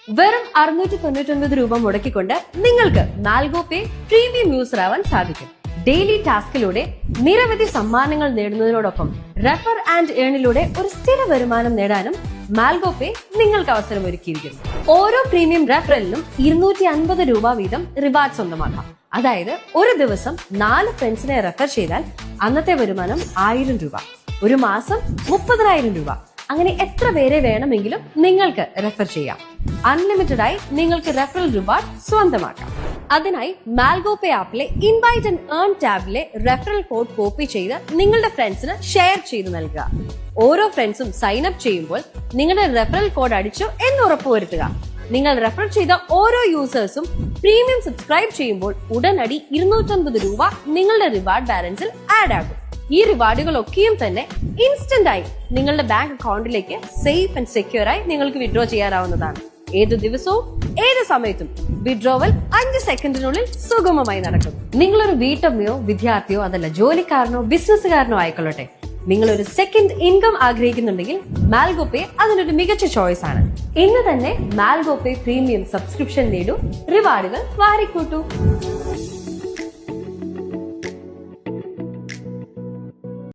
വെറും 699 രൂപ മുടക്കിക്കൊണ്ട് നിങ്ങൾക്ക് മാൽഗോ പേ പ്രീമിയം യൂസർ ആവാൻ സാധിക്കും. ഡെയിലി ടാസ്കിലൂടെ നിരവധി സമ്മാനങ്ങൾ നേടുന്നതിനോടൊപ്പം റെഫർ ആൻഡ് ഏണിലൂടെ ഒരു സ്ഥിര വരുമാനം നേടാനും മാൽഗോ പേ നിങ്ങൾക്ക് അവസരം ഒരുക്കിയിരിക്കുന്നു. ഓരോ പ്രീമിയം റെഫറലിനും 250 രൂപ വീതം റിവാർഡ് സ്വന്തമാക്കാം. അതായത് ഒരു ദിവസം 4 ഫ്രണ്ട്സിനെ റെഫർ ചെയ്താൽ അന്നത്തെ വരുമാനം 1000 രൂപ, ഒരു മാസം 30,000 രൂപ. അങ്ങനെ എത്ര പേരെ വേണമെങ്കിലും നിങ്ങൾക്ക് റെഫർ ചെയ്യാം. അൺലിമിറ്റഡ് ആയി നിങ്ങൾക്ക് റെഫറൽ റിവാർഡ് സ്വന്തമാക്കാം. അതിനായി മാൽഗോ പേ ആപ്പിലെ ഇൻവൈറ്റ് ആൻഡ് ഏൺ ടാബിലെ റെഫറൽ കോഡ് കോപ്പി ചെയ്ത് നിങ്ങളുടെ ഫ്രണ്ട്സിന് ഷെയർ ചെയ്ത് നൽകുക. ഓരോ ഫ്രണ്ട്സും സൈൻ അപ്പ് ചെയ്യുമ്പോൾ നിങ്ങളുടെ റെഫറൽ കോഡ് അടിച്ചു എന്ന് ഉറപ്പുവരുത്തുക. നിങ്ങൾ റെഫർ ചെയ്ത ഓരോ യൂസേഴ്സും പ്രീമിയം സബ്സ്ക്രൈബ് ചെയ്യുമ്പോൾ ഉടനടി 250 രൂപ നിങ്ങളുടെ റിവാർഡ് ബാലൻസിൽ ആഡ് ആകും. ഈ റിവാർഡുകളൊക്കെയും തന്നെ ഇൻസ്റ്റന്റ് ആയി നിങ്ങളുടെ ബാങ്ക് അക്കൗണ്ടിലേക്ക് സേഫ് ആൻഡ് സെക്യൂർ ആയി നിങ്ങൾക്ക് വിഡ്രോ ചെയ്യാനാവുന്നതാണ്. ഏതു ദിവസവും ഏത് സമയത്തും വിഡ്രോവൽ 5 സെക്കൻഡിനുള്ളിൽ സുഗമമായി നടക്കും. നിങ്ങളൊരു വീട്ടമ്മയോ വിദ്യാർത്ഥിയോ അതല്ല ജോലിക്കാരനോ ബിസിനസ്സുകാരനോ ആയിക്കൊള്ളട്ടെ, നിങ്ങൾ ഒരു സെക്കൻഡ് ഇൻകം ആഗ്രഹിക്കുന്നുണ്ടെങ്കിൽ മാൽഗോ പേ അതിനൊരു മികച്ച ചോയ്സ് ആണ്. ഇന്ന് തന്നെ മാൽഗോ പേ പ്രീമിയം സബ്സ്ക്രിപ്ഷൻ നേടൂ, റിവാർഡുകൾ വാരിക്കൂട്ടൂ.